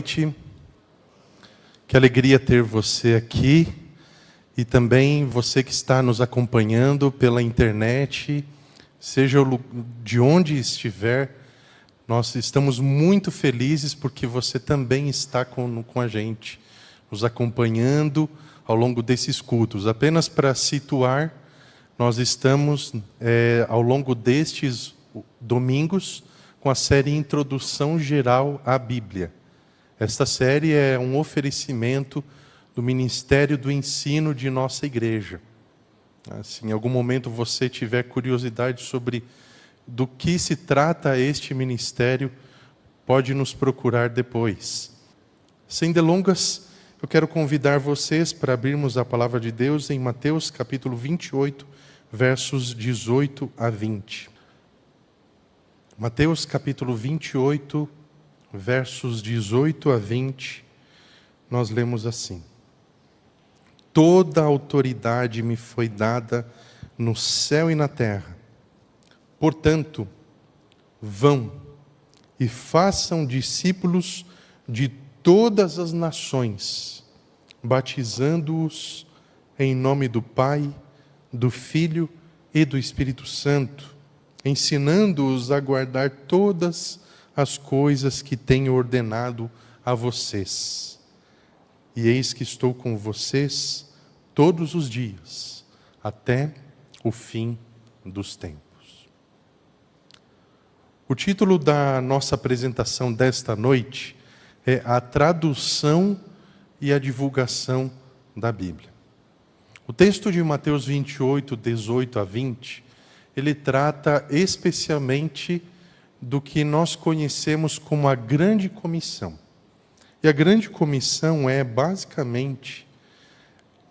noite. Que alegria ter você aqui e também você que está nos acompanhando pela internet, seja de onde estiver. Nós estamos muito felizes porque você também está com a gente, nos acompanhando ao longo desses cultos. Apenas para situar, nós estamos ao longo destes domingos com a série Introdução Geral à Bíblia. Esta série é um oferecimento do Ministério do Ensino de nossa igreja. Se em algum momento você tiver curiosidade sobre do que se trata este ministério, pode nos procurar depois. Sem delongas, eu quero convidar vocês para abrirmos a palavra de Deus em Mateus capítulo 28, versos 18 a 20. Mateus capítulo 28, versos 18 a 20, nós lemos assim: Toda a autoridade me foi dada no céu e na terra. Portanto, vão e façam discípulos de todas as nações, batizando-os em nome do Pai, do Filho e do Espírito Santo, ensinando-os a guardar todas as coisas que tenho ordenado a vocês. E eis que estou com vocês todos os dias, até o fim dos tempos. O título da nossa apresentação desta noite é A Tradução e a Divulgação da Bíblia. O texto de Mateus 28, 18 a 20, ele trata especialmente do que nós conhecemos como a Grande Comissão. E a Grande Comissão é basicamente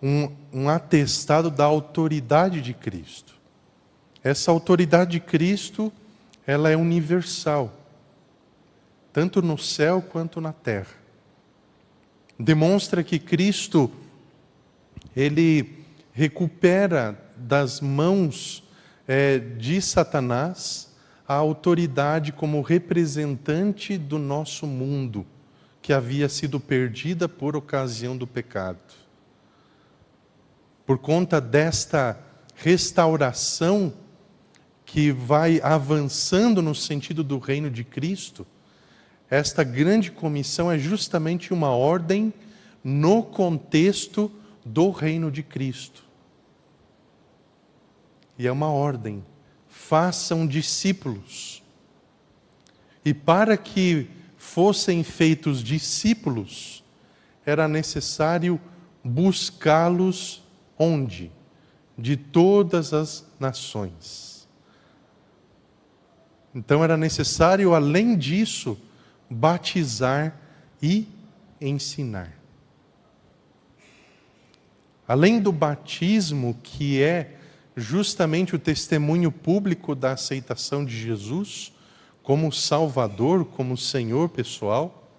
um atestado da autoridade de Cristo. Essa autoridade de Cristo, ela é universal, tanto no céu quanto na terra. Demonstra que Cristo, ele recupera das mãos de Satanás a autoridade como representante do nosso mundo, que havia sido perdida por ocasião do pecado. Por conta desta restauração que vai avançando no sentido do reino de Cristo, esta grande comissão é justamente uma ordem no contexto do reino de Cristo. E é uma ordem: façam discípulos. E para que fossem feitos discípulos, era necessário buscá-los onde? De todas as nações. Então era necessário, além disso, batizar e ensinar. Além do batismo, que é justamente o testemunho público da aceitação de Jesus como Salvador, como Senhor pessoal,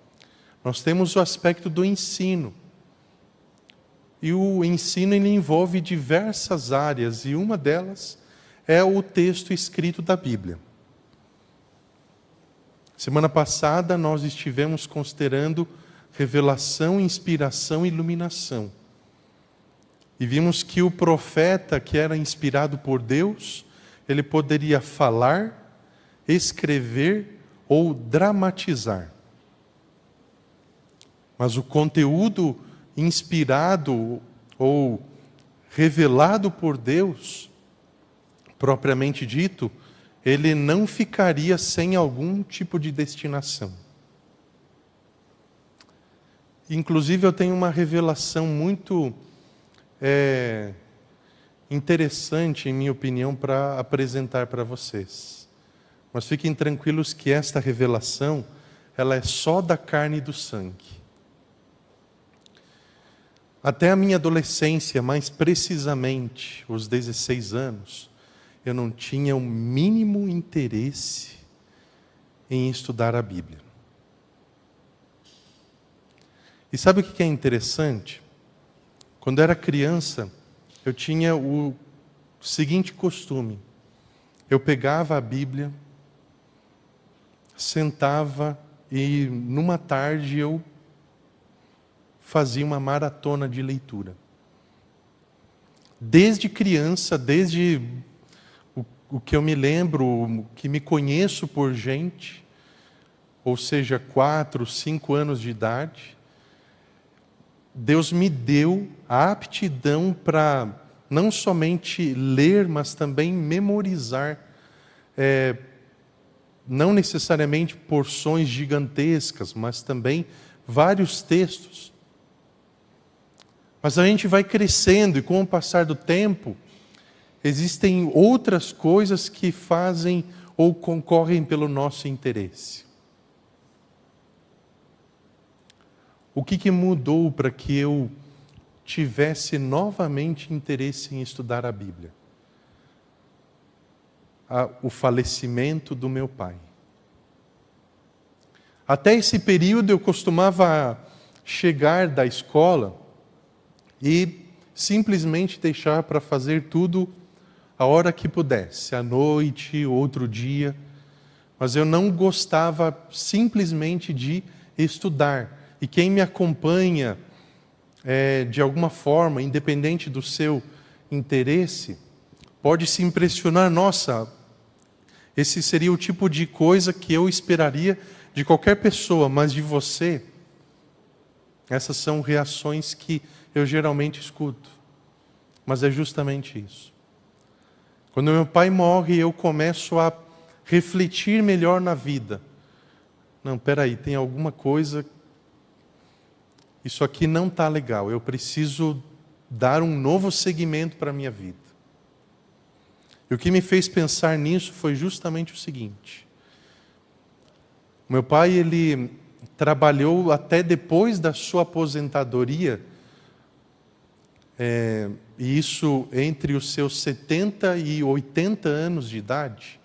nós temos o aspecto do ensino. E o ensino ele envolve diversas áreas, e uma delas é o texto escrito da Bíblia. Semana passada nós estivemos considerando revelação, inspiração e iluminação. E vimos que o profeta que era inspirado por Deus, ele poderia falar, escrever ou dramatizar. Mas o conteúdo inspirado ou revelado por Deus, propriamente dito, ele não ficaria sem algum tipo de destinação. Inclusive eu tenho uma revelação muito interessante, em minha opinião, para apresentar para vocês. Mas fiquem tranquilos que esta revelação, ela é só da carne e do sangue. Até a minha adolescência, mais precisamente, os 16 anos, eu não tinha o mínimo interesse em estudar a Bíblia. E sabe o que é interessante? Quando eu era criança, eu tinha o seguinte costume: eu pegava a Bíblia, sentava e numa tarde eu fazia uma maratona de leitura. Desde criança, desde o que eu me lembro, o que me conheço por gente, ou seja, 4, 5 anos de idade, Deus me deu a aptidão para não somente ler, mas também memorizar, não necessariamente porções gigantescas, mas também vários textos. Mas a gente vai crescendo e com o passar do tempo, existem outras coisas que fazem ou concorrem pelo nosso interesse. O que mudou para que eu tivesse novamente interesse em estudar a Bíblia? O falecimento do meu pai. Até esse período eu costumava chegar da escola e simplesmente deixar para fazer tudo a hora que pudesse, à noite, outro dia. Mas eu não gostava simplesmente de estudar. E quem me acompanha, de alguma forma, independente do seu interesse, pode se impressionar, nossa, esse seria o tipo de coisa que eu esperaria de qualquer pessoa, mas de você, essas são reações que eu geralmente escuto. Mas é justamente isso. Quando meu pai morre, eu começo a refletir melhor na vida. Não, peraí, tem alguma coisa, isso aqui não está legal, eu preciso dar um novo segmento para a minha vida. E o que me fez pensar nisso foi justamente o seguinte. Meu pai, ele trabalhou até depois da sua aposentadoria, e isso entre os seus 70 e 80 anos de idade,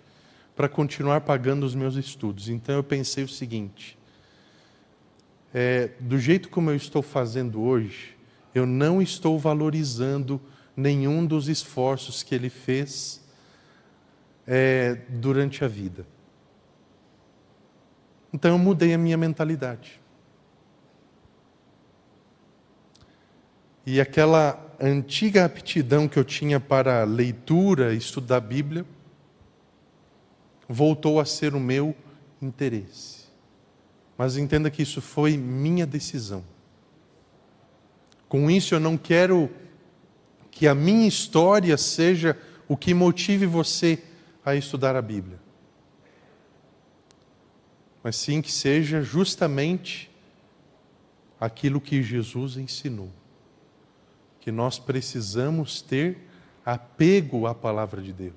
para continuar pagando os meus estudos. Então eu pensei o seguinte, do jeito como eu estou fazendo hoje, eu não estou valorizando nenhum dos esforços que ele fez durante a vida. Então eu mudei a minha mentalidade. E aquela antiga aptidão que eu tinha para leitura, estudar a Bíblia, voltou a ser o meu interesse. Mas entenda que isso foi minha decisão. Com isso eu não quero que a minha história seja o que motive você a estudar a Bíblia. Mas sim que seja justamente aquilo que Jesus ensinou. Que nós precisamos ter apego à palavra de Deus.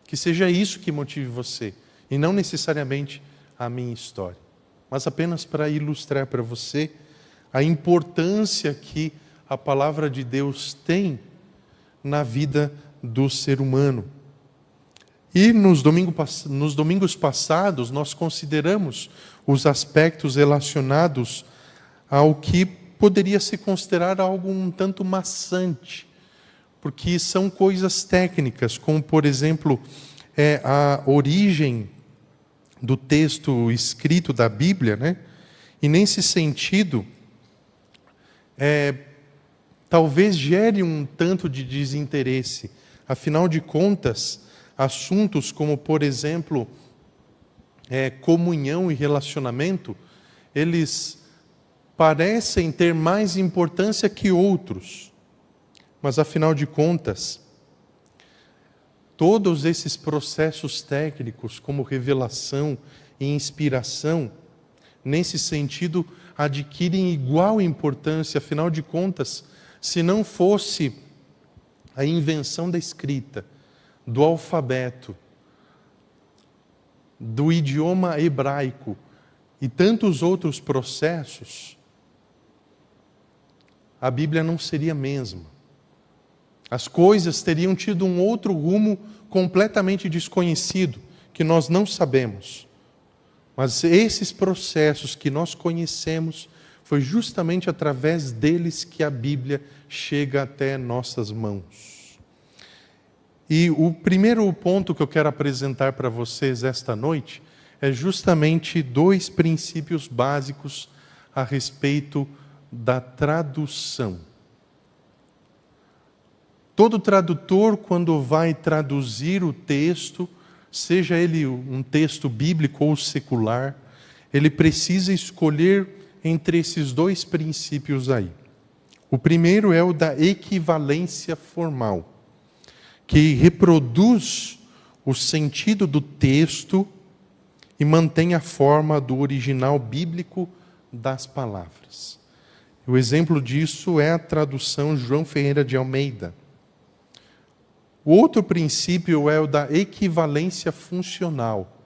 Que seja isso que motive você, e não necessariamente a minha história. Mas apenas para ilustrar para você a importância que a palavra de Deus tem na vida do ser humano. E nos domingos passados, nós consideramos os aspectos relacionados ao que poderia se considerar algo um tanto maçante, porque são coisas técnicas, como, por exemplo, a origem do texto escrito da Bíblia, né? E nesse sentido, talvez gere um tanto de desinteresse. Afinal de contas, assuntos como, por exemplo, comunhão e relacionamento, eles parecem ter mais importância que outros. Mas, afinal de contas, todos esses processos técnicos, como revelação e inspiração, nesse sentido, adquirem igual importância. Afinal de contas, se não fosse a invenção da escrita, do alfabeto, do idioma hebraico e tantos outros processos, a Bíblia não seria a mesma. As coisas teriam tido um outro rumo completamente desconhecido, que nós não sabemos. Mas esses processos que nós conhecemos, foi justamente através deles que a Bíblia chega até nossas mãos. E o primeiro ponto que eu quero apresentar para vocês esta noite é justamente 2 princípios básicos a respeito da tradução. Todo tradutor, quando vai traduzir o texto, seja ele um texto bíblico ou secular, ele precisa escolher entre esses dois princípios aí. O primeiro é o da equivalência formal, que reproduz o sentido do texto e mantém a forma do original bíblico das palavras. O exemplo disso é a tradução João Ferreira de Almeida. O outro princípio é o da equivalência funcional,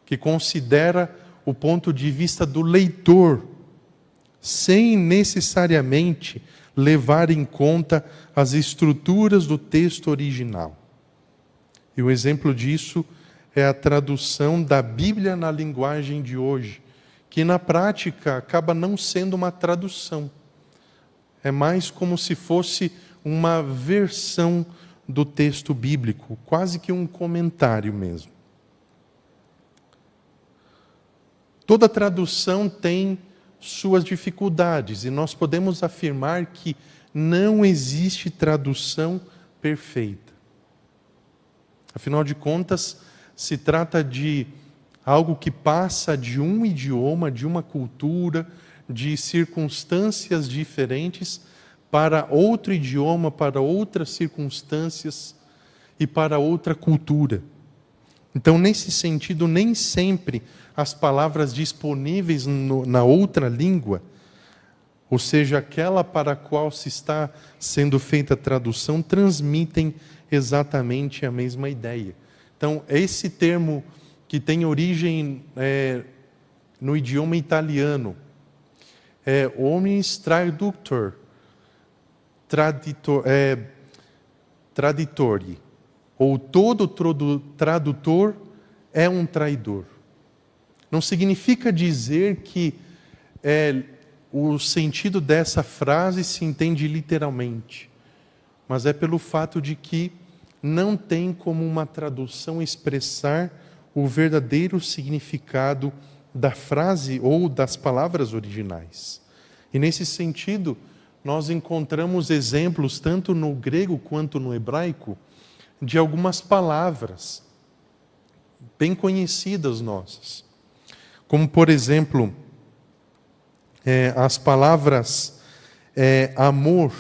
que considera o ponto de vista do leitor, sem necessariamente levar em conta as estruturas do texto original. E o exemplo disso é a tradução da Bíblia na linguagem de hoje, que na prática acaba não sendo uma tradução. É mais como se fosse uma versão do texto bíblico, quase que um comentário mesmo. Toda tradução tem suas dificuldades, e nós podemos afirmar que não existe tradução perfeita. Afinal de contas, se trata de algo que passa de um idioma, de uma cultura, de circunstâncias diferentes, para outro idioma, para outras circunstâncias e para outra cultura. Então, nesse sentido, nem sempre as palavras disponíveis na outra língua, ou seja, aquela para a qual se está sendo feita a tradução, transmitem exatamente a mesma ideia. Então, esse termo que tem origem no idioma italiano é omnis traductor, traditori, ou todo tradutor é um traidor. Não significa dizer que o sentido dessa frase se entende literalmente, mas é pelo fato de que não tem como uma tradução expressar o verdadeiro significado da frase ou das palavras originais. E nesse sentido, nós encontramos exemplos, tanto no grego quanto no hebraico, de algumas palavras bem conhecidas nossas. Como, por exemplo, as palavras amor.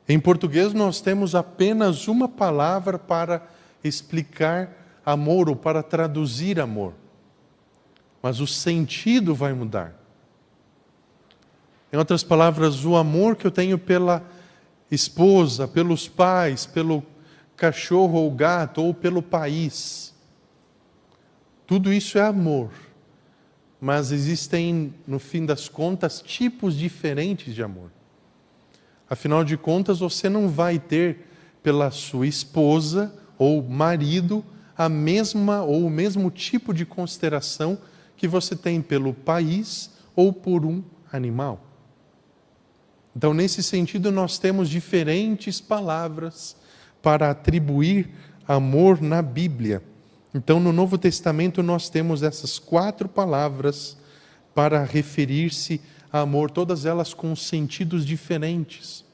Em português, nós temos apenas uma palavra para explicar amor ou para traduzir amor. Mas o sentido vai mudar. Em outras palavras, o amor que eu tenho pela esposa, pelos pais, pelo cachorro ou gato, ou pelo país. Tudo isso é amor. Mas existem, no fim das contas, tipos diferentes de amor. Afinal de contas, você não vai ter pela sua esposa ou marido a mesma ou o mesmo tipo de consideração que você tem pelo país ou por um animal. Então, nesse sentido, nós temos diferentes palavras para atribuir amor na Bíblia. Então, no Novo Testamento, nós temos essas 4 palavras para referir-se a amor, todas elas com sentidos diferentes.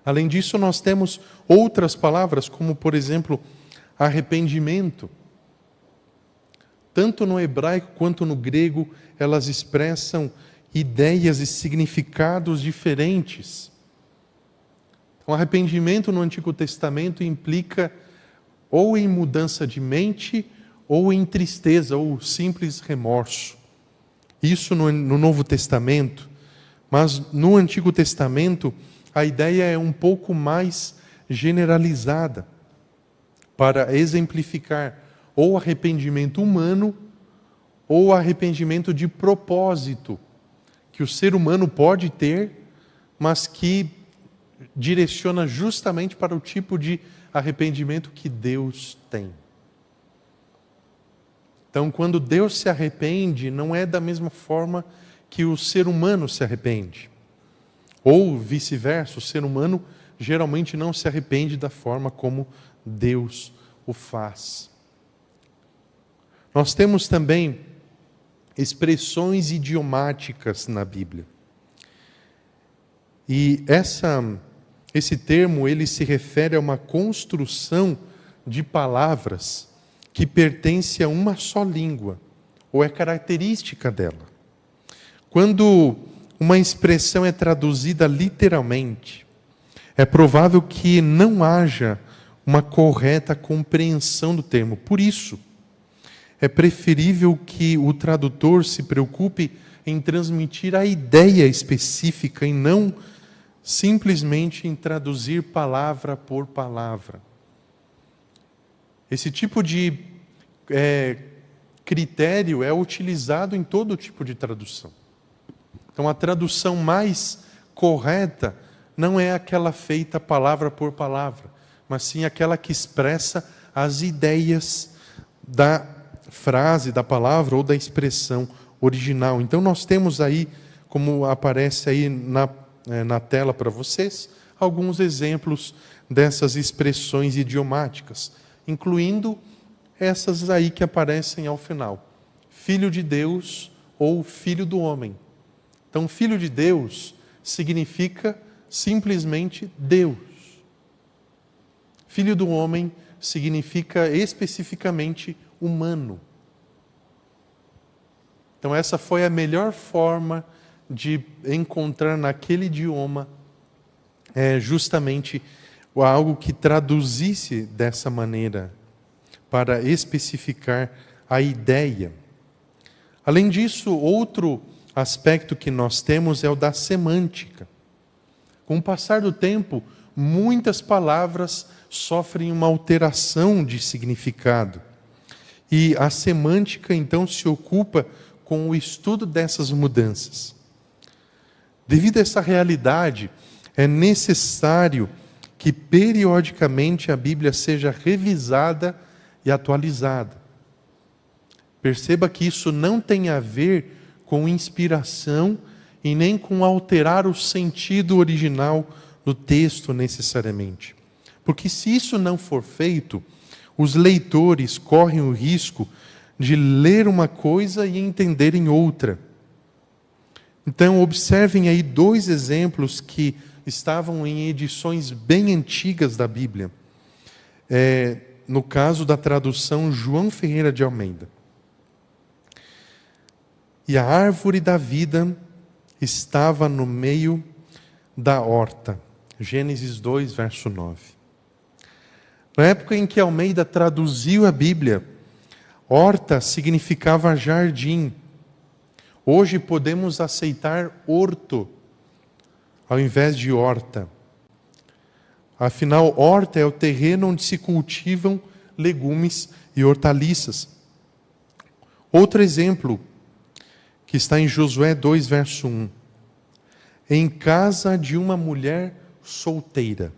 Além disso, nós temos outras palavras, como, por exemplo, arrependimento. Tanto no hebraico quanto no grego, elas expressam ideias e significados diferentes. O arrependimento no Antigo Testamento implica ou em mudança de mente, ou em tristeza, ou simples remorso. Isso no Novo Testamento. Mas no Antigo Testamento, a ideia é um pouco mais generalizada, para exemplificar ou arrependimento humano, ou arrependimento de propósito, que o ser humano pode ter, mas que direciona justamente para o tipo de arrependimento que Deus tem. Então, quando Deus se arrepende, não é da mesma forma que o ser humano se arrepende. Ou vice-versa, o ser humano geralmente não se arrepende da forma como Deus o faz. Nós temos também expressões idiomáticas na Bíblia. E esse termo, ele se refere a uma construção de palavras que pertence a uma só língua, ou é característica dela. Quando uma expressão é traduzida literalmente, é provável que não haja uma correta compreensão do termo. Por isso, é preferível que o tradutor se preocupe em transmitir a ideia específica e não simplesmente em traduzir palavra por palavra. Esse tipo de critério é utilizado em todo tipo de tradução. Então, a tradução mais correta não é aquela feita palavra por palavra, mas sim aquela que expressa as ideias da frase, da palavra ou da expressão original. Então, nós temos aí, como aparece aí na tela para vocês, alguns exemplos dessas expressões idiomáticas, incluindo essas aí que aparecem ao final. Filho de Deus ou filho do homem. Então, filho de Deus significa simplesmente Deus. Filho do homem significa especificamente humano. Então, essa foi a melhor forma de encontrar naquele idioma justamente algo que traduzisse dessa maneira, para especificar a ideia. Além disso, outro aspecto que nós temos é o da semântica. Com o passar do tempo, muitas palavras sofrem uma alteração de significado. E a semântica, então, se ocupa com o estudo dessas mudanças. Devido a essa realidade, é necessário que periodicamente a Bíblia seja revisada e atualizada. Perceba que isso não tem a ver com inspiração e nem com alterar o sentido original do texto necessariamente. Porque se isso não for feito, os leitores correm o risco de ler uma coisa e entenderem outra. Então, observem aí dois exemplos que estavam em edições bem antigas da Bíblia. No caso da tradução João Ferreira de Almeida. E a árvore da vida estava no meio da horta. Gênesis 2, verso 9. Na época em que Almeida traduziu a Bíblia, horta significava jardim. Hoje podemos aceitar horto, ao invés de horta. Afinal, horta é o terreno onde se cultivam legumes e hortaliças. Outro exemplo, que está em Josué 2, verso 1. Em casa de uma mulher solteira,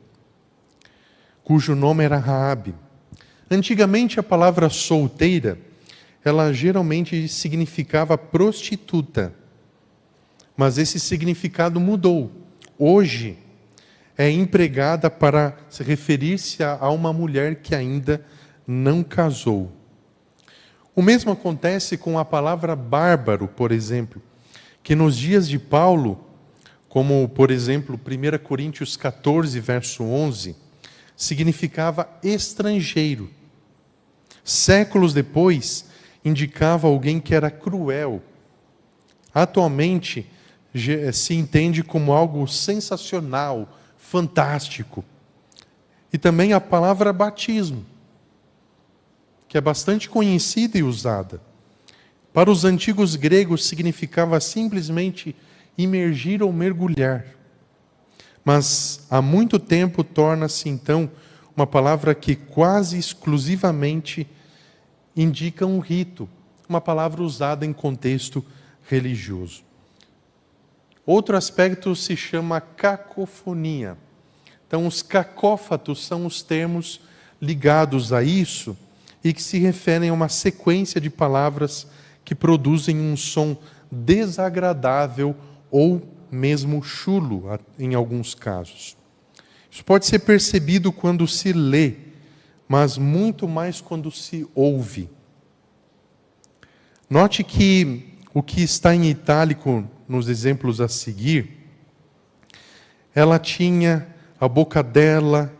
cujo nome era Raabe. Antigamente a palavra solteira, ela geralmente significava prostituta. Mas esse significado mudou. Hoje é empregada para se referir-se a uma mulher que ainda não casou. O mesmo acontece com a palavra bárbaro, por exemplo, que nos dias de Paulo, como por exemplo 1 Coríntios 14, verso 11, significava estrangeiro. Séculos depois, indicava alguém que era cruel. Atualmente, se entende como algo sensacional, fantástico. E também a palavra batismo, que é bastante conhecida e usada. Para os antigos gregos significava simplesmente imergir ou mergulhar. Mas há muito tempo torna-se então uma palavra que quase exclusivamente indica um rito, uma palavra usada em contexto religioso. Outro aspecto se chama cacofonia. Então, os cacófatos são os termos ligados a isso e que se referem a uma sequência de palavras que produzem um som desagradável ou mesmo chulo, em alguns casos. Isso pode ser percebido quando se lê, mas muito mais quando se ouve. Note que o que está em itálico nos exemplos a seguir, ela tinha a boca dela,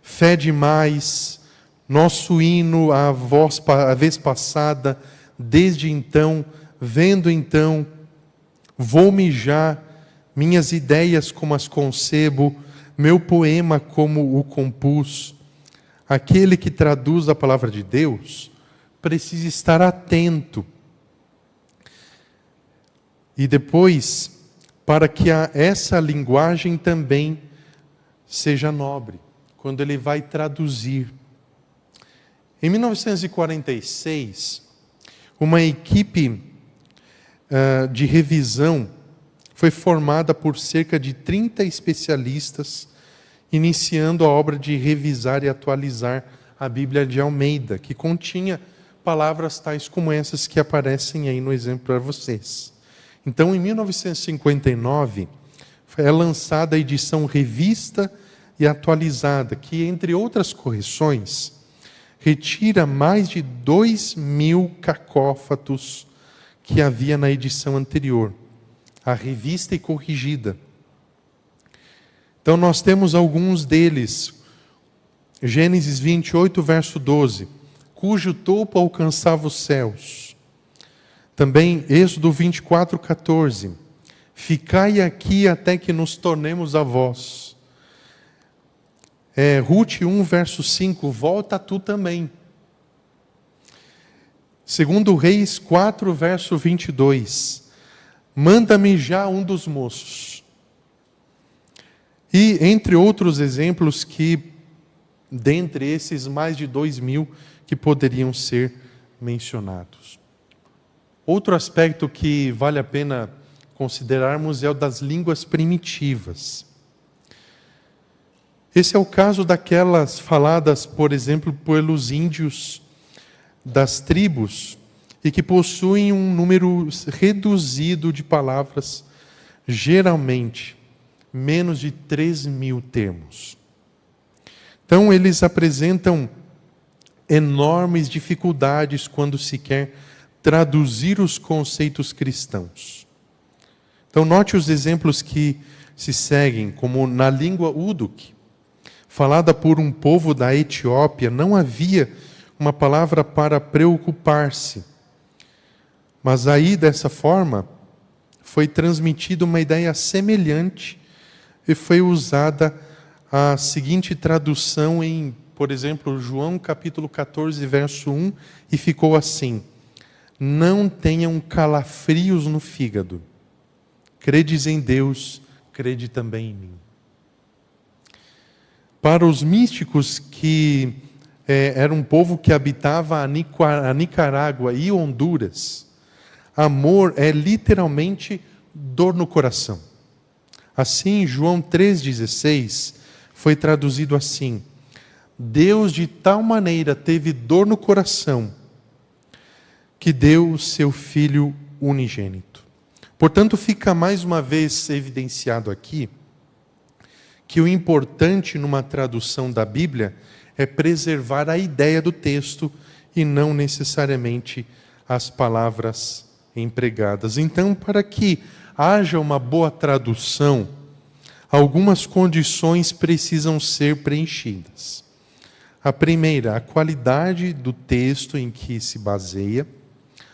fé demais, nosso hino, a vez passada, desde então, vendo então, vou mijar, minhas ideias como as concebo, meu poema como o compus. Aquele que traduz a palavra de Deus precisa estar atento. E depois, para que essa linguagem também seja nobre, quando ele vai traduzir. Em 1946, uma equipe de revisão foi formada por cerca de 30 especialistas, iniciando a obra de revisar e atualizar a Bíblia de Almeida, que continha palavras tais como essas que aparecem aí no exemplo para vocês. Então, em 1959, é lançada a edição revista e atualizada, que, entre outras correções, retira mais de 2.000 cacófatos que havia na edição anterior, a revista e corrigida. Então nós temos alguns deles. Gênesis 28, verso 12, cujo topo alcançava os céus. Também Êxodo 24, 14, ficai aqui até que nos tornemos avós. Ruth 1, verso 5, volta tu também. Segundo Reis 4, verso 22, manda-me já um dos moços. E entre outros exemplos que, dentre esses mais de 2.000 que poderiam ser mencionados. Outro aspecto que vale a pena considerarmos é o das línguas primitivas. Esse é o caso daquelas faladas, por exemplo, pelos índios das tribos e que possuem um número reduzido de palavras, geralmente menos de 3.000 termos. Então, eles apresentam enormes dificuldades quando se quer traduzir os conceitos cristãos. Então, note os exemplos que se seguem, como na língua Uduk, falada por um povo da Etiópia, não havia uma palavra para preocupar-se. Mas aí, dessa forma, foi transmitida uma ideia semelhante e foi usada a seguinte tradução em, por exemplo, João capítulo 14, verso 1, e ficou assim: não tenham calafrios no fígado. Credes em Deus, crede também em mim. Para os místicos que era um povo que habitava a Nicarágua e Honduras, amor é literalmente dor no coração. Assim, João 3,16 foi traduzido assim: Deus de tal maneira teve dor no coração que deu o seu Filho unigênito. Portanto, fica mais uma vez evidenciado aqui que o importante numa tradução da Bíblia é preservar a ideia do texto e não necessariamente as palavras empregadas. Então, para que haja uma boa tradução, algumas condições precisam ser preenchidas. A primeira, a qualidade do texto em que se baseia.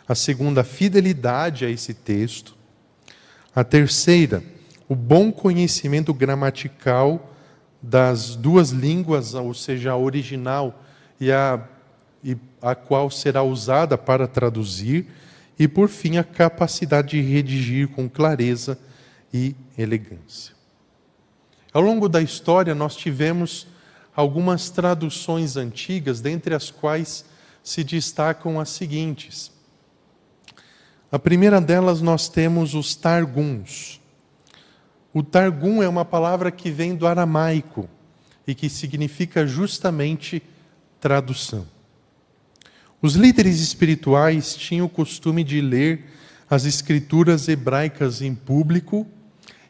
A segunda, a fidelidade a esse texto. A terceira, o bom conhecimento gramatical das duas línguas, ou seja, a original e a qual será usada para traduzir. E, por fim, a capacidade de redigir com clareza e elegância. Ao longo da história, nós tivemos algumas traduções antigas, dentre as quais se destacam as seguintes. A primeira delas, nós temos os Targums. O Targum é uma palavra que vem do aramaico e que significa justamente tradução. Os líderes espirituais tinham o costume de ler as escrituras hebraicas em público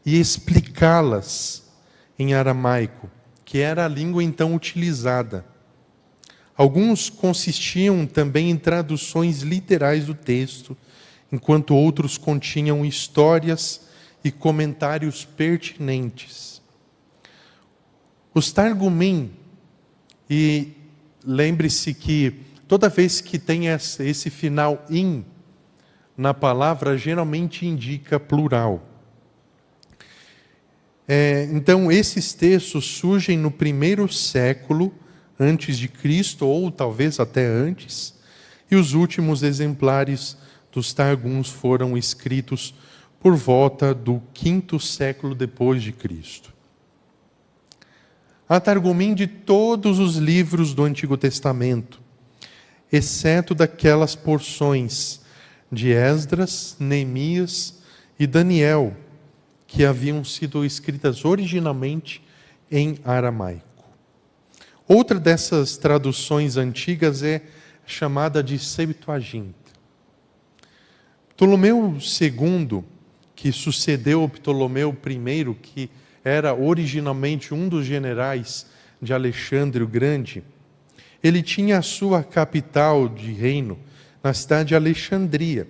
e explicá-las em aramaico, que era a língua então utilizada. Alguns consistiam também em traduções literais do texto, enquanto outros continham histórias e comentários pertinentes. Os Targumim, e lembre-se que toda vez que tem esse final in na palavra, geralmente indica plural. Então, esses textos surgem no 1º século antes de Cristo, ou talvez até antes, e os últimos exemplares dos Targums foram escritos por volta do 5º século depois de Cristo. Há Targumim de todos os livros do Antigo Testamento, exceto daquelas porções de Esdras, Neemias e Daniel, que haviam sido escritas originalmente em aramaico. Outra dessas traduções antigas é chamada de Septuaginta. Ptolomeu II, que sucedeu ao Ptolomeu I, que era originalmente um dos generais de Alexandre o Grande, ele tinha a sua capital de reino na cidade de Alexandria,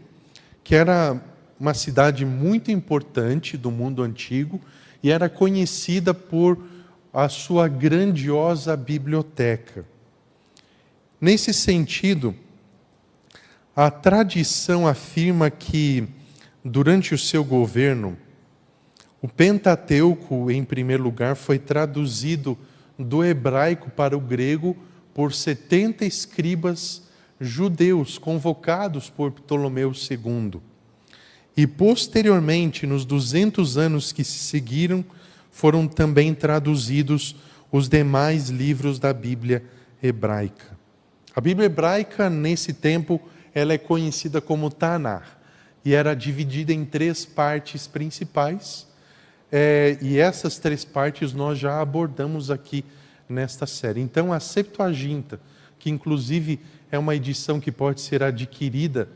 que era uma cidade muito importante do mundo antigo e era conhecida por a sua grandiosa biblioteca. Nesse sentido, a tradição afirma que, durante o seu governo, o Pentateuco, em primeiro lugar, foi traduzido do hebraico para o grego por 70 escribas judeus convocados por Ptolomeu II. E, posteriormente, nos 200 anos que se seguiram, foram também traduzidos os demais livros da Bíblia hebraica. A Bíblia hebraica, nesse tempo, ela é conhecida como Tanar, e era dividida em 3 partes principais, e essas 3 partes nós já abordamos aqui nesta série. Então, a Septuaginta, que inclusive é uma edição que pode ser adquirida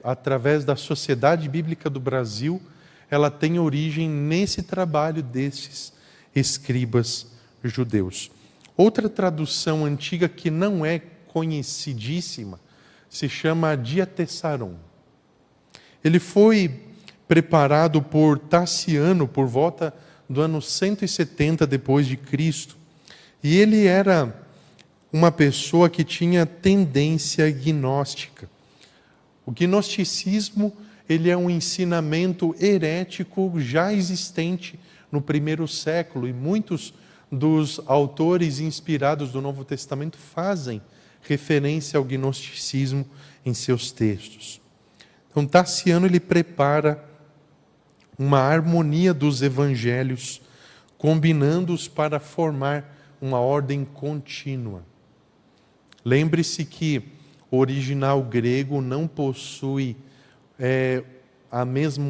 através da Sociedade Bíblica do Brasil, ela tem origem nesse trabalho desses escribas judeus. Outra tradução antiga que não é conhecidíssima se chama Diatessaron. Ele foi preparado por Taciano por volta do ano 170 depois de Cristo. E ele era uma pessoa que tinha tendência gnóstica. O gnosticismo, ele é um ensinamento herético já existente no 1º século, e muitos dos autores inspirados do Novo Testamento fazem referência ao gnosticismo em seus textos. Então, Taciano, ele prepara uma harmonia dos evangelhos, combinando-os para formar uma ordem contínua. Lembre-se que o original grego não possui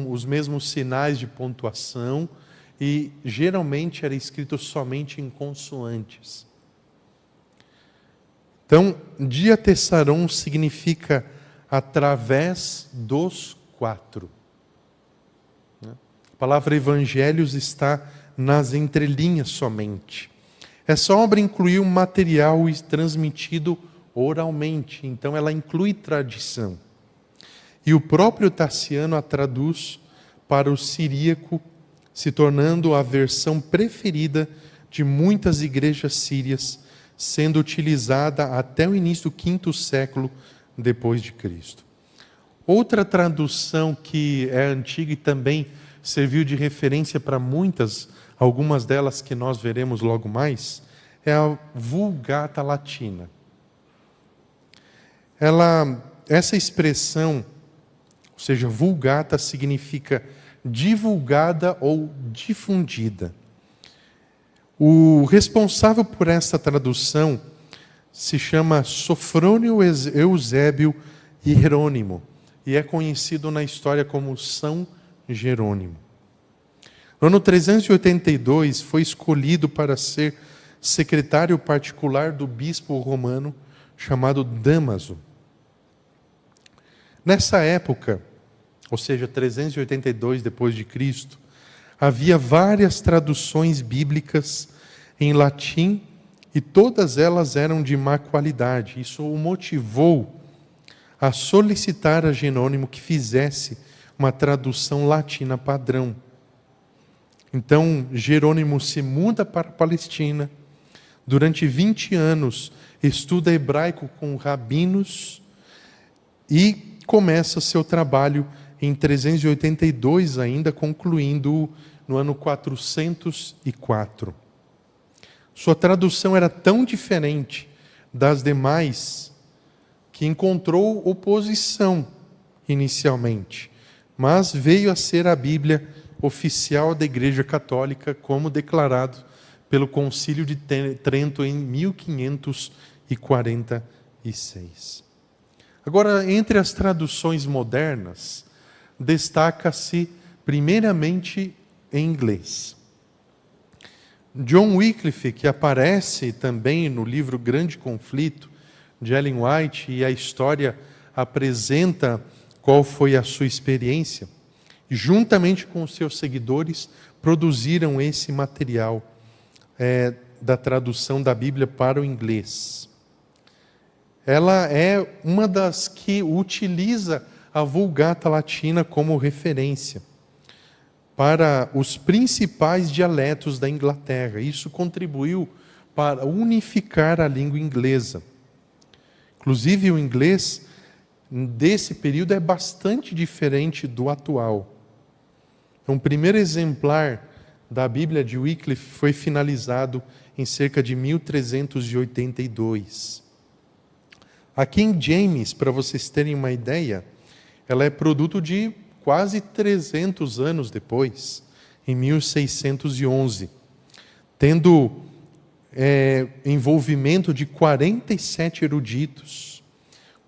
os mesmos sinais de pontuação e geralmente era escrito somente em consoantes. Então, Diatessaron significa através dos 4. A palavra evangelhos está nas entrelinhas somente. Essa obra incluiu material transmitido oralmente, então ela inclui tradição. E o próprio Taciano a traduz para o siríaco, se tornando a versão preferida de muitas igrejas sírias, sendo utilizada até o início do 5º século depois de Cristo. Outra tradução que é antiga e também serviu de referência para algumas delas que nós veremos logo mais, é a Vulgata Latina. Essa expressão, ou seja, Vulgata, significa divulgada ou difundida. O responsável por essa tradução se chama Sofrônio Eusébio Hierônimo e é conhecido na história como São Jerônimo. No ano 382 foi escolhido para ser secretário particular do bispo romano chamado Dámaso. Nessa época, ou seja, 382 depois de Cristo, havia várias traduções bíblicas em latim e todas elas eram de má qualidade. Isso o motivou a solicitar a Jerônimo que fizesse uma tradução latina padrão. Então, Jerônimo se muda para a Palestina. Durante 20 anos, estuda hebraico com rabinos e começa seu trabalho em 382 ainda, concluindo no ano 404. Sua tradução era tão diferente das demais que encontrou oposição inicialmente, mas veio a ser a Bíblia oficial da Igreja Católica, como declarado pelo Concílio de Trento em 1546. Agora, entre as traduções modernas, destaca-se primeiramente em inglês. John Wycliffe, que aparece também no livro Grande Conflito, de Ellen White, e a história apresenta qual foi a sua experiência, juntamente com os seus seguidores, produziram esse material da tradução da Bíblia para o inglês. Ela é uma das que utiliza a Vulgata Latina como referência para os principais dialetos da Inglaterra. Isso contribuiu para unificar a língua inglesa. Inclusive, o inglês desse período é bastante diferente do atual. Então, o primeiro exemplar da Bíblia de Wycliffe foi finalizado em cerca de 1382. A King James, para vocês terem uma ideia, ela é produto de quase 300 anos depois, em 1611, tendo envolvimento de 47 eruditos,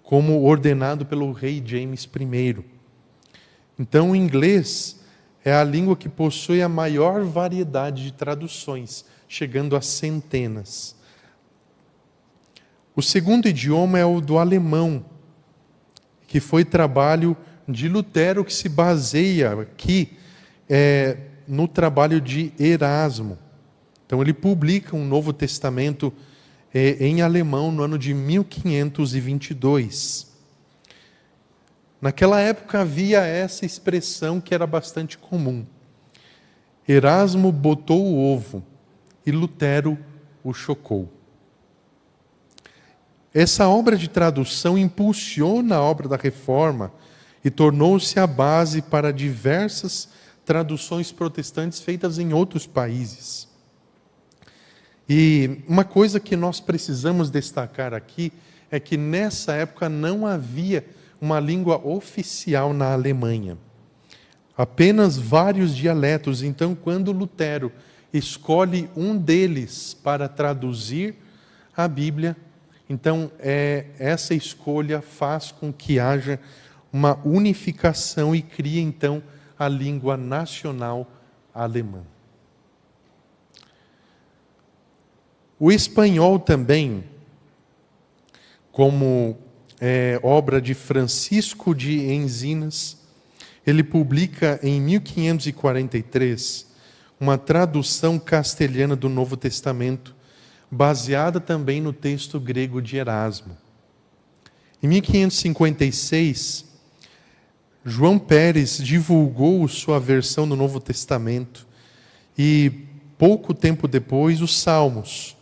como ordenado pelo rei James I. Então, o inglês é a língua que possui a maior variedade de traduções, chegando a centenas. O segundo idioma é o do alemão, que foi trabalho de Lutero, que se baseia aqui no trabalho de Erasmo. Então, ele publica um Novo Testamento em alemão no ano de 1522. Naquela época havia essa expressão que era bastante comum. Erasmo botou o ovo e Lutero o chocou. Essa obra de tradução impulsiona a obra da Reforma e tornou-se a base para diversas traduções protestantes feitas em outros países. E uma coisa que nós precisamos destacar aqui é que nessa época não havia uma língua oficial na Alemanha. Apenas vários dialetos. Então, quando Lutero escolhe um deles para traduzir a Bíblia, então essa escolha faz com que haja uma unificação e cria então a língua nacional alemã. O espanhol também, como obra de Francisco de Enzinas, ele publica em 1543 uma tradução castelhana do Novo Testamento, baseada também no texto grego de Erasmo. Em 1556, João Pérez divulgou sua versão do Novo Testamento e, pouco tempo depois, os Salmos.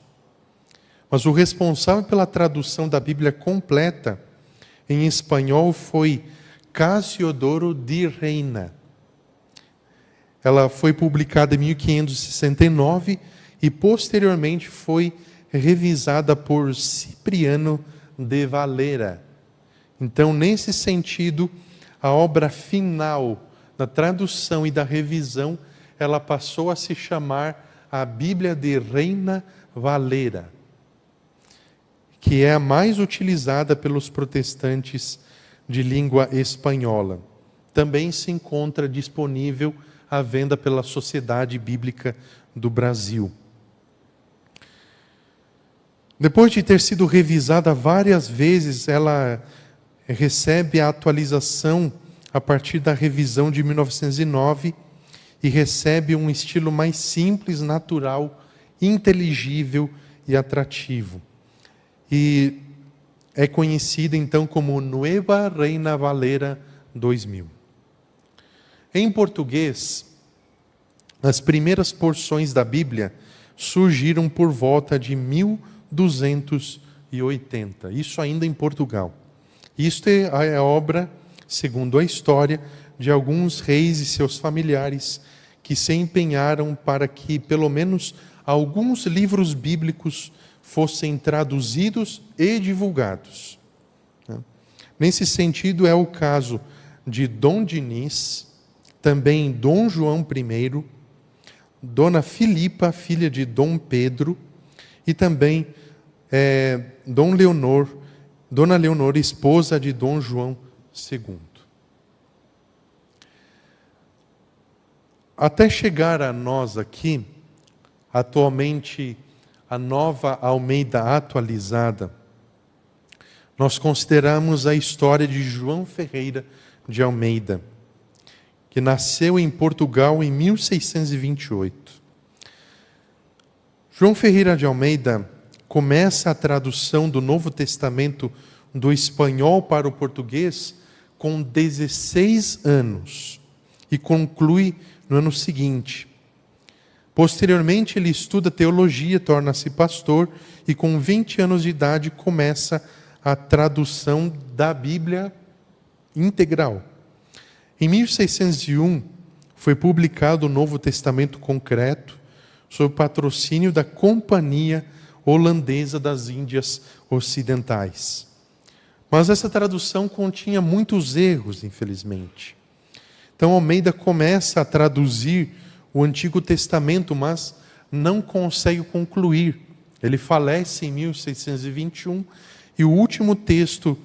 Mas o responsável pela tradução da Bíblia completa em espanhol foi Casiodoro de Reina. Ela foi publicada em 1569 e posteriormente foi revisada por Cipriano de Valera. Então, nesse sentido, a obra final da tradução e da revisão, ela passou a se chamar a Bíblia de Reina Valera, que é a mais utilizada pelos protestantes de língua espanhola. Também se encontra disponível à venda pela Sociedade Bíblica do Brasil. Depois de ter sido revisada várias vezes, ela recebe a atualização a partir da revisão de 1909 e recebe um estilo mais simples, natural, inteligível e atrativo. E é conhecida então como Nueva Reina Valera 2000. Em português, as primeiras porções da Bíblia surgiram por volta de 1280, isso ainda em Portugal. Isto é a obra, segundo a história, de alguns reis e seus familiares que se empenharam para que pelo menos alguns livros bíblicos fossem traduzidos e divulgados. Nesse sentido é o caso de Dom Dinis, também Dom João I, Dona Filipa, filha de Dom Pedro, e também Dona Leonor, esposa de Dom João II. Até chegar a nós aqui, atualmente a Nova Almeida Atualizada, nós consideramos a história de João Ferreira de Almeida, que nasceu em Portugal em 1628. João Ferreira de Almeida começa a tradução do Novo Testamento do espanhol para o português com 16 anos e conclui no ano seguinte. Posteriormente, ele estuda teologia, torna-se pastor e com 20 anos de idade começa a tradução da Bíblia integral. Em 1601, foi publicado o Novo Testamento concreto, sob patrocínio da Companhia Holandesa das Índias Ocidentais. Mas essa tradução continha muitos erros, infelizmente. Então, Almeida começa a traduzir o Antigo Testamento, mas não consegue concluir. Ele falece em 1621 e o último texto,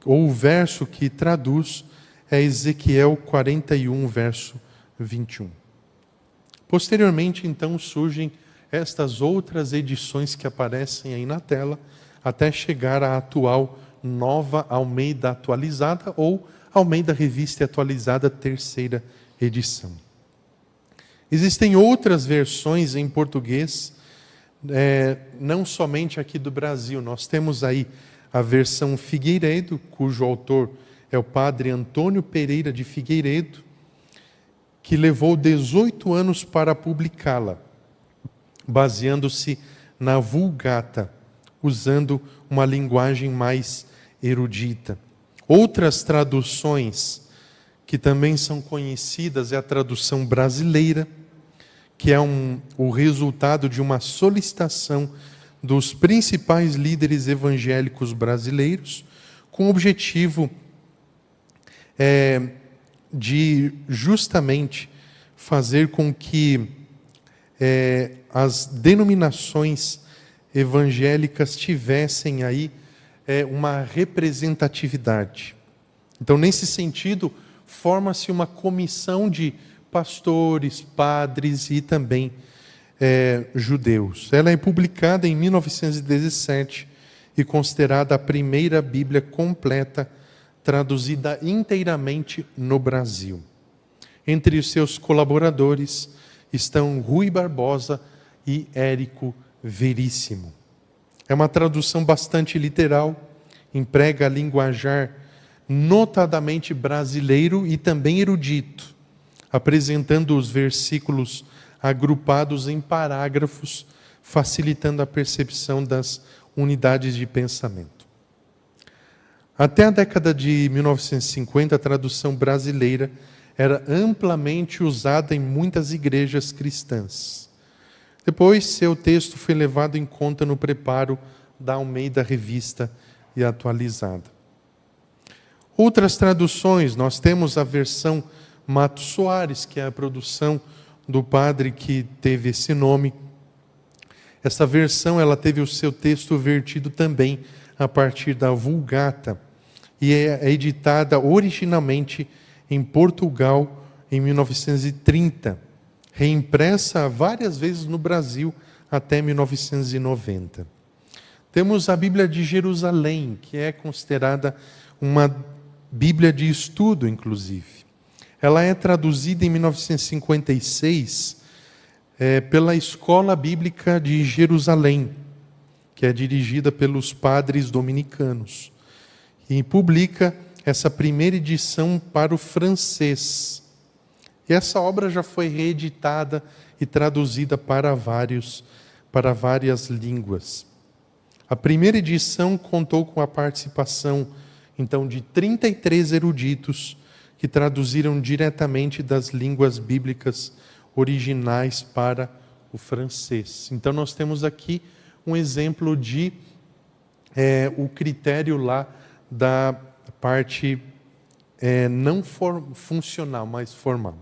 ou o verso que traduz, é Ezequiel 41, verso 21. Posteriormente, então, surgem estas outras edições que aparecem aí na tela, até chegar à atual Nova Almeida Atualizada, ou Almeida Revista Atualizada, terceira edição. Existem outras versões em português, não somente aqui do Brasil. Nós temos aí a versão Figueiredo, cujo autor é o padre Antônio Pereira de Figueiredo, que levou 18 anos para publicá-la, baseando-se na Vulgata, usando uma linguagem mais erudita. Outras traduções que também são conhecidas é a tradução brasileira, que é o resultado de uma solicitação dos principais líderes evangélicos brasileiros, com o objetivo de justamente fazer com que as denominações evangélicas tivessem aí uma representatividade. Então, nesse sentido, forma-se uma comissão de pastores, padres e também judeus. Ela é publicada em 1917 e considerada a primeira Bíblia completa traduzida inteiramente no Brasil. Entre os seus colaboradores estão Rui Barbosa e Érico Veríssimo. É uma tradução bastante literal, emprega linguajar notadamente brasileiro e também erudito, apresentando os versículos agrupados em parágrafos, facilitando a percepção das unidades de pensamento. Até a década de 1950, a tradução brasileira era amplamente usada em muitas igrejas cristãs. Depois, seu texto foi levado em conta no preparo da Almeida Revista e Atualizada. Outras traduções, nós temos a versão Matos Soares, que é a produção do padre que teve esse nome. Essa versão, ela teve o seu texto vertido também a partir da Vulgata, e é editada originalmente em Portugal em 1930, reimpressa várias vezes no Brasil até 1990. Temos a Bíblia de Jerusalém, que é considerada uma Bíblia de estudo, inclusive. Ela é traduzida em 1956 pela Escola Bíblica de Jerusalém, que é dirigida pelos padres dominicanos. e publica essa primeira edição para o francês. E essa obra já foi reeditada e traduzida para várias línguas. A primeira edição contou com a participação, então, de 33 eruditos que traduziram diretamente das línguas bíblicas originais para o francês. Então, nós temos aqui um exemplo de o critério lá da parte não funcional, mas formal.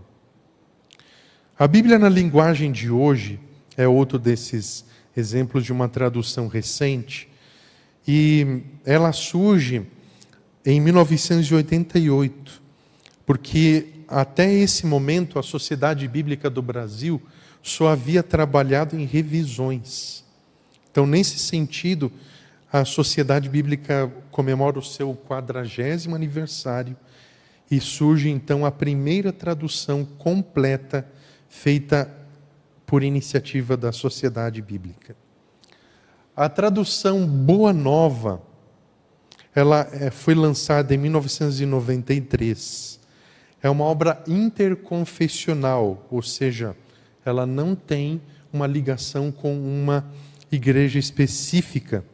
A Bíblia na linguagem de hoje é outro desses exemplos de uma tradução recente, e ela surge em 1988, porque até esse momento a Sociedade Bíblica do Brasil só havia trabalhado em revisões. Então, nesse sentido, a Sociedade Bíblica comemora o seu 40º aniversário e surge então a primeira tradução completa feita por iniciativa da Sociedade Bíblica. A tradução Boa Nova, ela foi lançada em 1993. É uma obra interconfessional, ou seja, ela não tem uma ligação com uma igreja específica.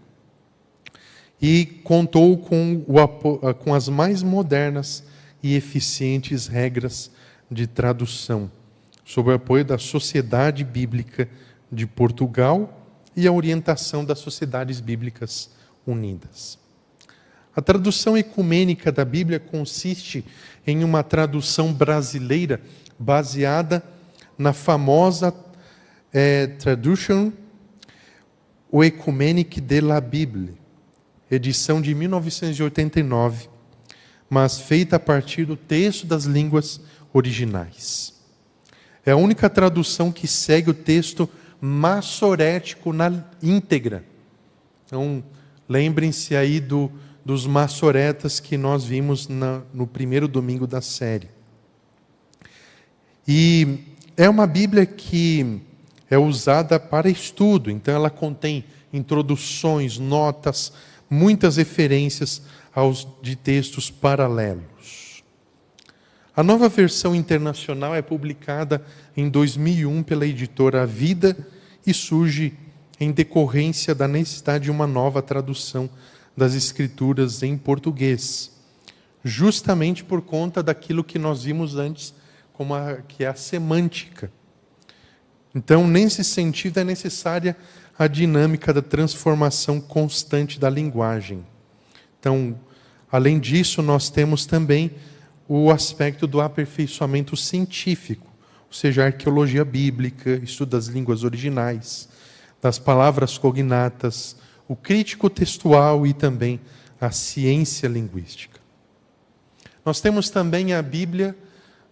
E contou com as mais modernas e eficientes regras de tradução, sob o apoio da Sociedade Bíblica de Portugal e a orientação das Sociedades Bíblicas Unidas. A tradução ecumênica da Bíblia consiste em uma tradução brasileira baseada na famosa Traduction Ecumenique de la Bible, edição de 1989, mas feita a partir do texto das línguas originais. É a única tradução que segue o texto massorético na íntegra. Então, lembrem-se aí dos massoretas que nós vimos no primeiro domingo da série. E é uma Bíblia que é usada para estudo, então ela contém introduções, notas, muitas referências de textos paralelos. A nova versão internacional é publicada em 2001 pela editora Vida e surge em decorrência da necessidade de uma nova tradução das Escrituras em português, justamente por conta daquilo que nós vimos antes, que é a semântica. Então, nesse sentido, é necessária a dinâmica da transformação constante da linguagem. Então, além disso, nós temos também o aspecto do aperfeiçoamento científico, ou seja, a arqueologia bíblica, estudo das línguas originais, das palavras cognatas, o crítico textual e também a ciência linguística. Nós temos também a Bíblia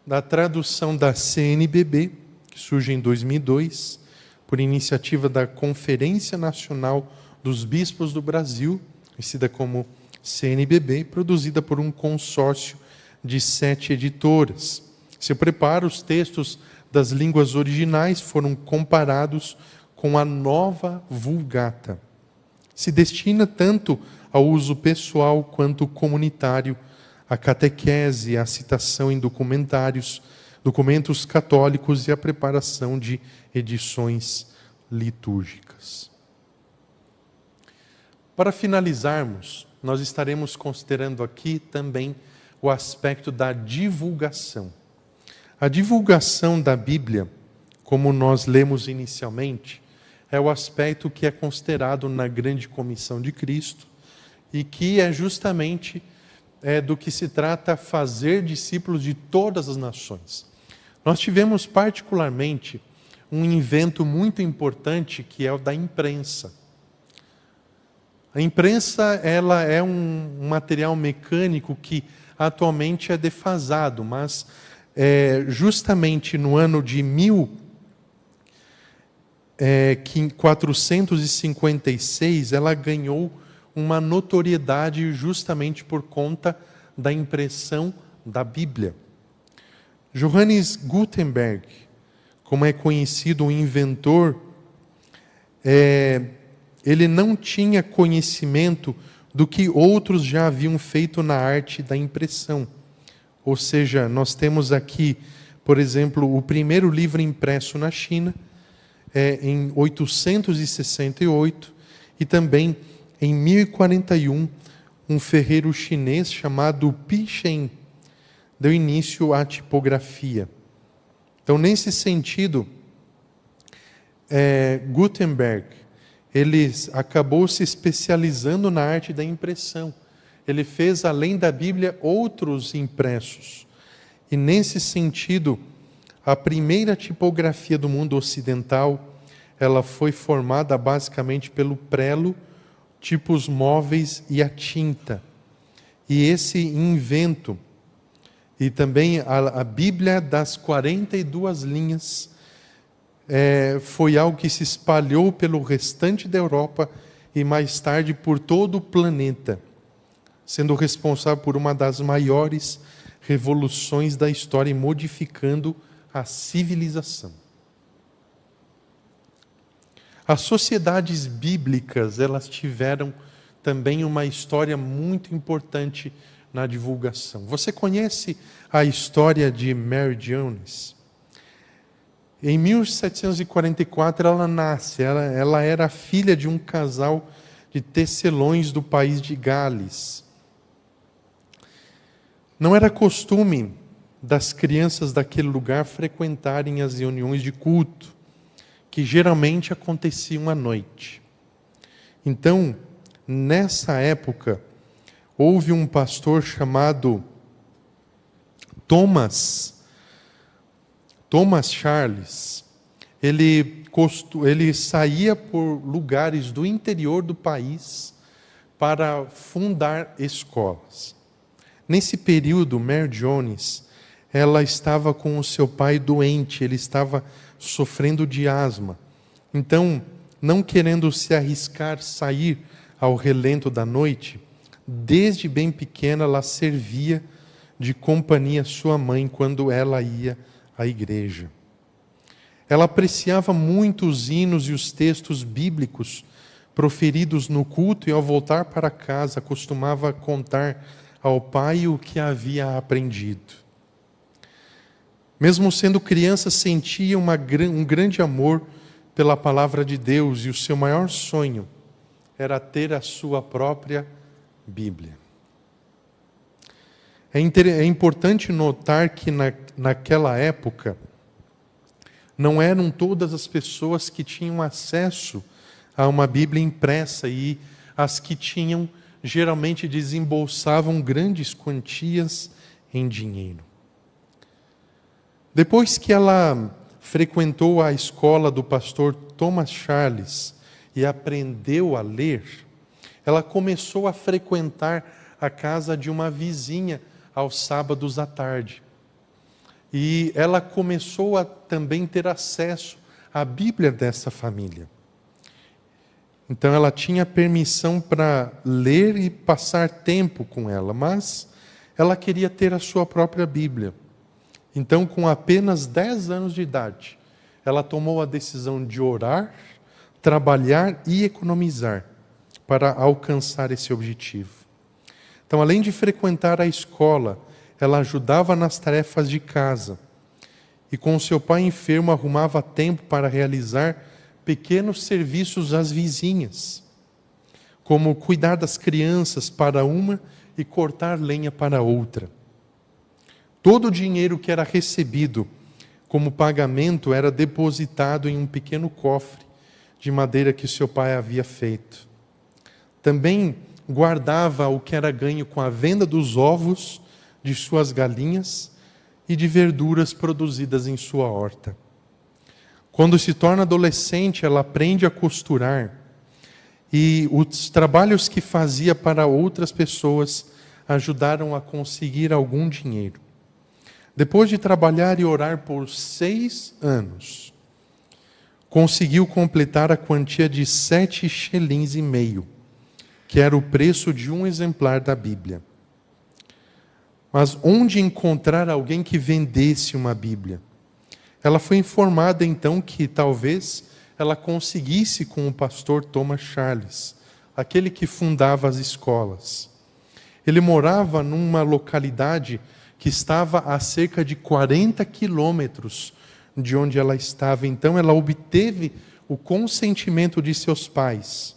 da tradução da CNBB, que surge em 2002, por iniciativa da Conferência Nacional dos Bispos do Brasil, conhecida como CNBB, produzida por um consórcio de 7 editoras. Se prepara, os textos das línguas originais foram comparados com a nova Vulgata. Se destina tanto ao uso pessoal quanto comunitário, à catequese, à citação em documentos católicos e à preparação de edições litúrgicas. Para finalizarmos, nós estaremos considerando aqui também o aspecto da divulgação. A divulgação da Bíblia, como nós lemos inicialmente, é o aspecto que é considerado na grande comissão de Cristo e que é justamente do que se trata fazer discípulos de todas as nações. Nós tivemos particularmente um invento muito importante que é o da imprensa. A imprensa, ela é um material mecânico que atualmente é defasado, mas justamente no ano de 1456, ela ganhou uma notoriedade justamente por conta da impressão da Bíblia. Johannes Gutenberg, como é conhecido, o inventor, ele não tinha conhecimento do que outros já haviam feito na arte da impressão. Ou seja, nós temos aqui, por exemplo, o primeiro livro impresso na China, em 868, e também em 1041, um ferreiro chinês chamado Pi Shen deu início à tipografia. Então, nesse sentido, Gutenberg, ele acabou se especializando na arte da impressão. Ele fez, além da Bíblia, outros impressos. E, nesse sentido, a primeira tipografia do mundo ocidental, ela foi formada basicamente pelo prelo, tipos móveis e a tinta. E esse invento, e também a Bíblia das 42 linhas, foi algo que se espalhou pelo restante da Europa e mais tarde por todo o planeta, sendo responsável por uma das maiores revoluções da história e modificando a civilização. As sociedades bíblicas, elas tiveram também uma história muito importante na divulgação. Você conhece a história de Mary Jones? Em 1744 ela nasce, ela era filha de um casal de tecelões do país de Gales. Não era costume das crianças daquele lugar frequentarem as reuniões de culto, que geralmente aconteciam à noite. Então, nessa época, houve um pastor chamado Thomas Charles. Ele saía por lugares do interior do país para fundar escolas. Nesse período, Mary Jones, ela estava com o seu pai doente, ele estava sofrendo de asma. Então, não querendo se arriscar sair ao relento da noite, desde bem pequena ela servia de companhia à sua mãe quando ela ia à igreja. Ela apreciava muito os hinos e os textos bíblicos proferidos no culto e, ao voltar para casa, costumava contar ao pai o que havia aprendido. Mesmo sendo criança, sentia um grande amor pela palavra de Deus e o seu maior sonho era ter a sua própria Bíblia. É importante notar que naquela época não eram todas as pessoas que tinham acesso a uma Bíblia impressa, e as que tinham geralmente desembolsavam grandes quantias em dinheiro. Depois que ela frequentou a escola do pastor Thomas Charles e aprendeu a ler, ela começou a frequentar a casa de uma vizinha aos sábados à tarde. E ela começou a também ter acesso à Bíblia dessa família. Então ela tinha permissão para ler e passar tempo com ela, mas ela queria ter a sua própria Bíblia. Então, com apenas 10 anos de idade, ela tomou a decisão de orar, trabalhar e economizar para alcançar esse objetivo. Então, além de frequentar a escola, ela ajudava nas tarefas de casa. E com seu pai enfermo, arrumava tempo para realizar pequenos serviços às vizinhas, como cuidar das crianças para uma e cortar lenha para outra. Todo o dinheiro que era recebido como pagamento era depositado em um pequeno cofre de madeira que seu pai havia feito. Também guardava o que era ganho com a venda dos ovos de suas galinhas e de verduras produzidas em sua horta. Quando se torna adolescente, ela aprende a costurar, e os trabalhos que fazia para outras pessoas ajudaram a conseguir algum dinheiro. Depois de trabalhar e orar por 6 anos, conseguiu completar a quantia de 7,5 shillings, que era o preço de um exemplar da Bíblia. Mas onde encontrar alguém que vendesse uma Bíblia? Ela foi informada então que talvez ela conseguisse com o pastor Thomas Charles aquele que fundava as escolas. Ele morava numa localidade que estava a cerca de 40 quilômetros de onde ela estava. Então ela obteve o consentimento de seus pais.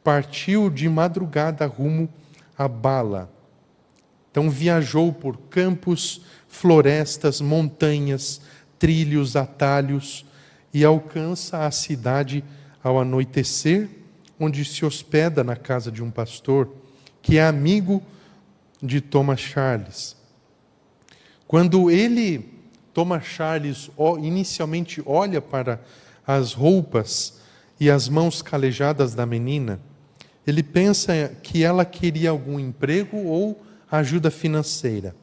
Partiu de madrugada rumo a Bala. Então viajou por campos, florestas, montanhas, trilhos, atalhos e alcança a cidade ao anoitecer, onde se hospeda na casa de um pastor que é amigo de Thomas Charles. Quando Thomas Charles, inicialmente olha para as roupas e as mãos calejadas da menina, ele pensa que ela queria algum emprego ou ajuda financeira.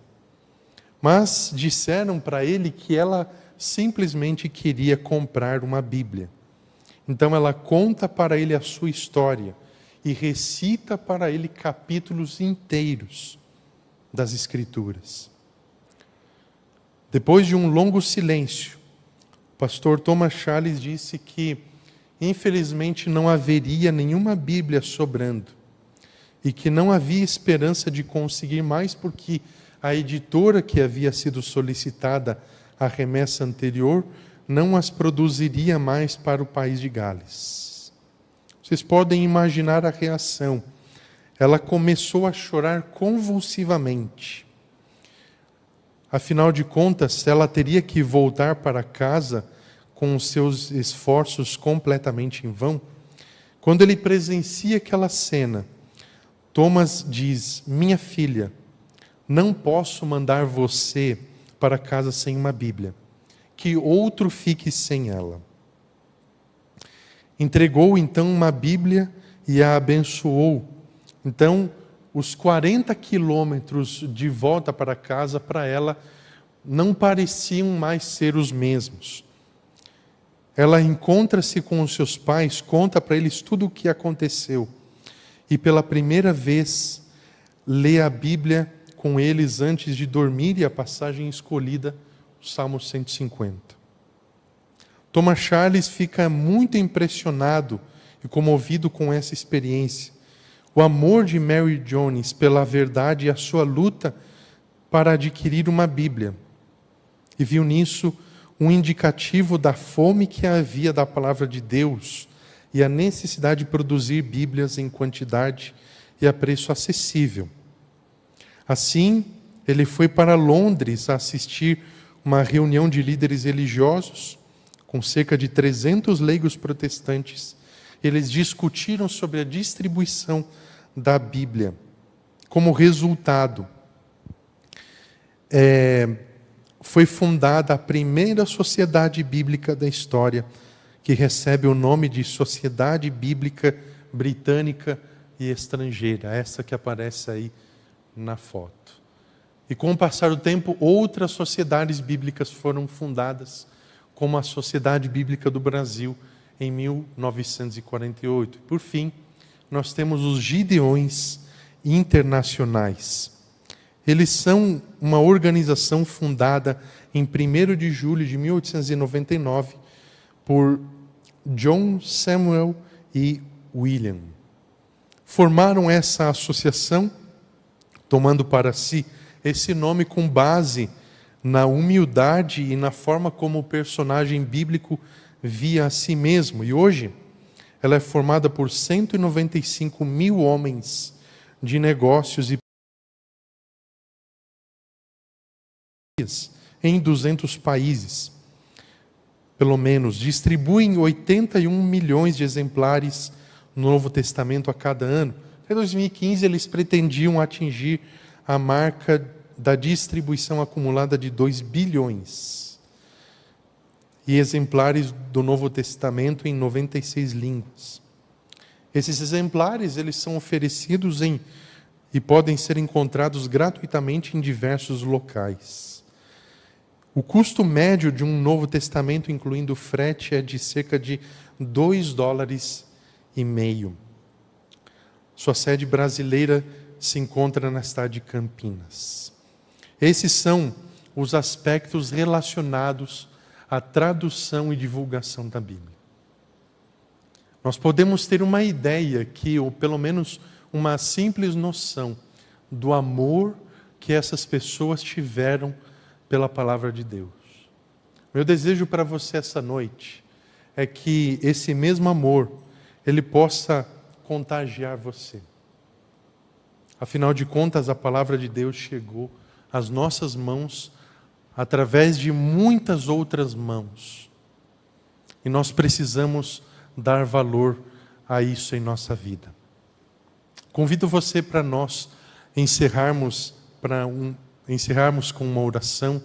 Mas disseram para ele que ela simplesmente queria comprar uma Bíblia. Então ela conta para ele a sua história e recita para ele capítulos inteiros das Escrituras. Depois de um longo silêncio, o pastor Thomas Charles disse que, infelizmente, não haveria nenhuma Bíblia sobrando e que não havia esperança de conseguir mais porque a editora que havia sido solicitada a remessa anterior não as produziria mais para o país de Gales. Vocês podem imaginar a reação. Ela começou a chorar convulsivamente. Afinal de contas, ela teria que voltar para casa com os seus esforços completamente em vão. Quando ele presencia aquela cena, Thomas diz: minha filha, não posso mandar você para casa sem uma Bíblia. Que outro fique sem ela. Entregou então uma Bíblia e a abençoou. Então, os 40 quilômetros de volta para casa, para ela, não pareciam mais ser os mesmos. Ela encontra-se com os seus pais, conta para eles tudo o que aconteceu. E pela primeira vez, lê a Bíblia com eles antes de dormir, e a passagem escolhida, o Salmo 150. Thomas Charles fica muito impressionado e comovido com essa experiência. O amor de Mary Jones pela verdade e a sua luta para adquirir uma Bíblia. E viu nisso um indicativo da fome que havia da palavra de Deus e a necessidade de produzir Bíblias em quantidade e a preço acessível. Assim, ele foi para Londres a assistir uma reunião de líderes religiosos, com cerca de 300 leigos protestantes. Eles discutiram sobre a distribuição da Bíblia. Como resultado, foi fundada a primeira sociedade bíblica da história, que recebe o nome de Sociedade Bíblica Britânica e Estrangeira, essa que aparece aí na foto. E com o passar do tempo, outras sociedades bíblicas foram fundadas, como a Sociedade Bíblica do Brasil, em 1948. Por fim, nós temos os Gideões Internacionais. Eles são uma organização fundada em 1º de julho de 1899 por John Samuel e William. Formaram essa associação, tomando para si esse nome com base na humildade e na forma como o personagem bíblico via a si mesmo. E hoje, ela é formada por 195 mil homens de negócios e em 200 países, pelo menos. Distribuem 81 milhões de exemplares no Novo Testamento a cada ano. Em 2015, eles pretendiam atingir a marca da distribuição acumulada de 2 bilhões e exemplares do Novo Testamento em 96 línguas. Esses exemplares, eles são oferecidos e podem ser encontrados gratuitamente em diversos locais. O custo médio de um Novo Testamento, incluindo frete, é de cerca de $2,50. Sua sede brasileira se encontra na cidade de Campinas. Esses são os aspectos relacionados à tradução e divulgação da Bíblia. nós podemos ter uma ideia que, ou pelo menos uma simples noção do amor que essas pessoas tiveram pela palavra de Deus. Meu desejo para você essa noite é que esse mesmo amor, ele possa contagiar você. Afinal de contas, a palavra de Deus chegou às nossas mãos através de muitas outras mãos. E nós precisamos dar valor a isso em nossa vida. Convido você para nós encerrarmos com uma oração,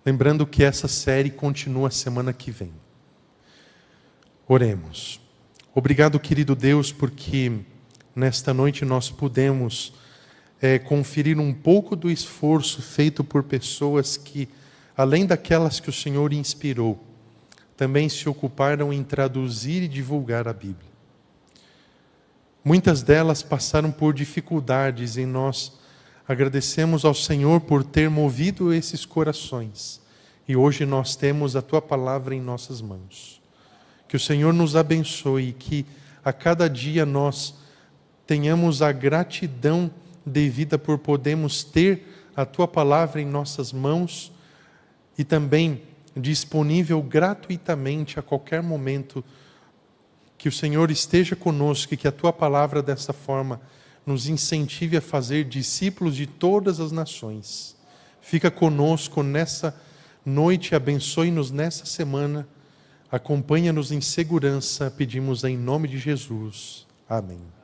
lembrando que essa série continua semana que vem. Oremos. Obrigado, querido Deus, porque nesta noite nós pudemos conferir um pouco do esforço feito por pessoas que, além daquelas que o Senhor inspirou, também se ocuparam em traduzir e divulgar a Bíblia. Muitas delas passaram por dificuldades e nós agradecemos ao Senhor por ter movido esses corações. E hoje nós temos a Tua palavra em nossas mãos. Que o Senhor nos abençoe e que a cada dia nós tenhamos a gratidão devida por podermos ter a Tua palavra em nossas mãos e também disponível gratuitamente a qualquer momento. Que o Senhor esteja conosco e que a Tua palavra dessa forma nos incentive a fazer discípulos de todas as nações. Fica conosco nessa noite, abençoe-nos nessa semana, acompanha-nos em segurança, pedimos em nome de Jesus. Amém.